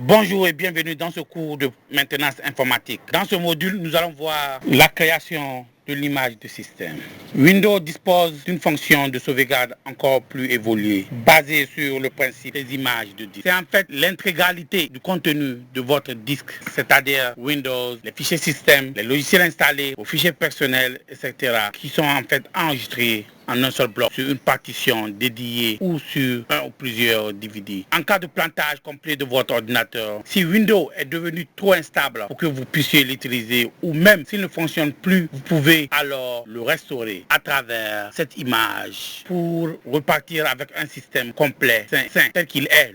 Bonjour et bienvenue dans ce cours de maintenance informatique. Dans ce module, nous allons voir la création de l'image de système. Windows dispose d'une fonction de sauvegarde encore plus évoluée, basée sur le principe des images de disque. C'est en fait l'intégralité du contenu de votre disque, c'est-à-dire Windows, les fichiers système, les logiciels installés, vos fichiers personnels, etc., qui sont en fait enregistrés en un seul bloc sur une partition dédiée ou sur un ou plusieurs DVD. En cas de plantage complet de votre ordinateur, si Windows est devenu trop instable pour que vous puissiez l'utiliser ou même s'il ne fonctionne plus, vous pouvez alors le restaurer à travers cette image pour repartir avec un système complet, sain tel qu'il est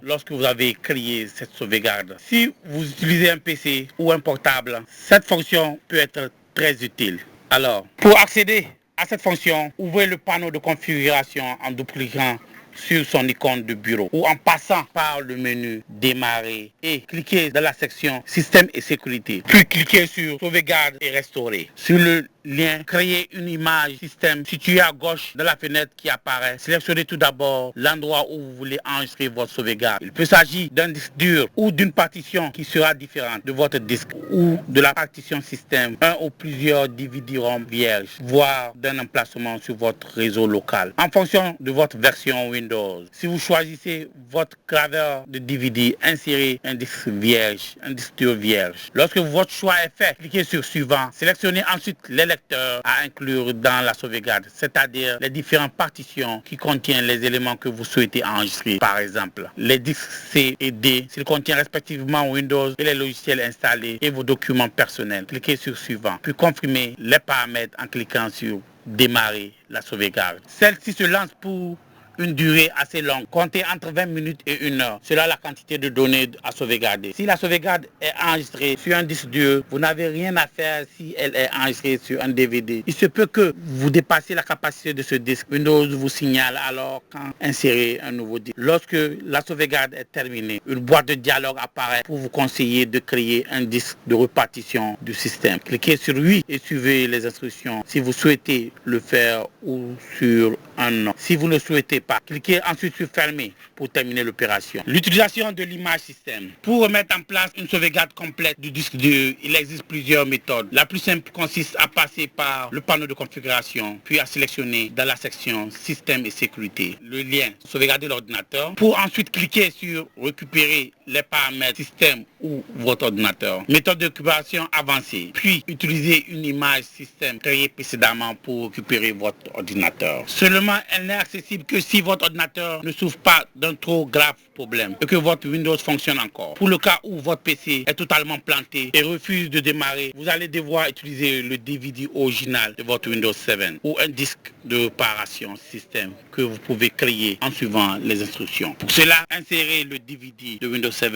lorsque vous avez créé cette sauvegarde. Si vous utilisez un PC ou un portable, cette fonction peut être très utile. Alors, pour accéder à cette fonction, ouvrez le panneau de configuration en double-cliquant sur son icône de bureau ou en passant par le menu démarrer et cliquez dans la section système et sécurité. Puis cliquez sur sauvegarde et restaurer. Sur le lien créer une image système située à gauche de la fenêtre qui apparaît. Sélectionnez tout d'abord l'endroit où vous voulez enregistrer votre sauvegarde. Il peut s'agir d'un disque dur ou d'une partition qui sera différente de votre disque ou de la partition système, un ou plusieurs DVD-ROM vierges, voire d'un emplacement sur votre réseau local. En fonction de votre version Windows, si vous choisissez votre graveur de DVD, insérez un disque vierge, un disque dur vierge. Lorsque votre choix est fait, cliquez sur suivant. Sélectionnez ensuite les lecteurs à inclure dans la sauvegarde, c'est-à-dire les différentes partitions qui contiennent les éléments que vous souhaitez enregistrer. Par exemple, les disques C et D, s'ils contiennent respectivement Windows et les logiciels installés et vos documents personnels. Cliquez sur suivant, puis confirmez les paramètres en cliquant sur démarrer la sauvegarde. Celle-ci se lance pour une durée assez longue, comptez entre 20 minutes et 1 heure. Cela la quantité de données à sauvegarder. Si la sauvegarde est enregistrée sur un disque dur, vous n'avez rien à faire si elle est enregistrée sur un DVD. Il se peut que vous dépassiez la capacité de ce disque. Windows vous signale alors quand insérer un nouveau disque. Lorsque la sauvegarde est terminée, une boîte de dialogue apparaît pour vous conseiller de créer un disque de répartition du système. Cliquez sur oui et suivez les instructions si vous souhaitez le faire ou sur un non. Si vous ne le souhaitez pas, cliquez ensuite sur fermer pour terminer l'opération. L'utilisation de l'image système. Pour remettre en place une sauvegarde complète du disque dur, il existe plusieurs méthodes. La plus simple consiste à passer par le panneau de configuration, puis à sélectionner dans la section système et sécurité le lien sauvegarder l'ordinateur, pour ensuite cliquer sur récupérer les paramètres système ou votre ordinateur. Méthode de récupération avancée, puis utiliser une image système créée précédemment pour récupérer votre ordinateur. Seulement, elle n'est accessible que si votre ordinateur ne souffre pas d'un trop grave problème et que votre Windows fonctionne encore. Pour le cas où votre PC est totalement planté et refuse de démarrer, vous allez devoir utiliser le DVD original de votre Windows 7 ou un disque de réparation système que vous pouvez créer en suivant les instructions. Pour cela, insérez le DVD de Windows 7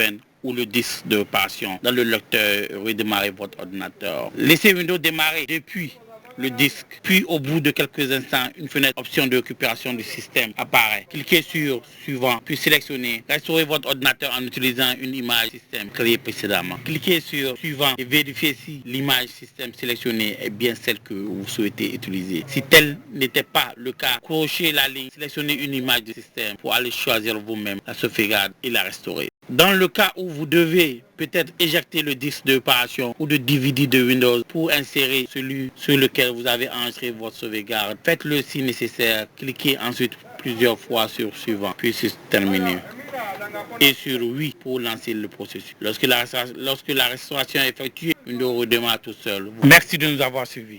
ou le disque de réparation dans le lecteur et redémarrez votre ordinateur. Laissez Windows démarrer depuis le disque, puis au bout de quelques instants, une fenêtre option de récupération du système apparaît. Cliquez sur suivant, puis sélectionnez restaurer votre ordinateur en utilisant une image système créée précédemment. Cliquez sur suivant et vérifiez si l'image système sélectionnée est bien celle que vous souhaitez utiliser. Si tel n'était pas le cas, crochez la ligne, sélectionnez une image de système pour aller choisir vous-même la sauvegarde et la restaurer. Dans le cas où vous devez peut-être éjecter le disque de réparation ou de DVD de Windows pour insérer celui sur lequel vous avez enregistré votre sauvegarde, faites-le si nécessaire. Cliquez ensuite plusieurs fois sur suivant, puis sur terminer. Et sur oui pour lancer le processus. Lorsque la restauration est effectuée, Windows redémarre tout seul. Merci de nous avoir suivis.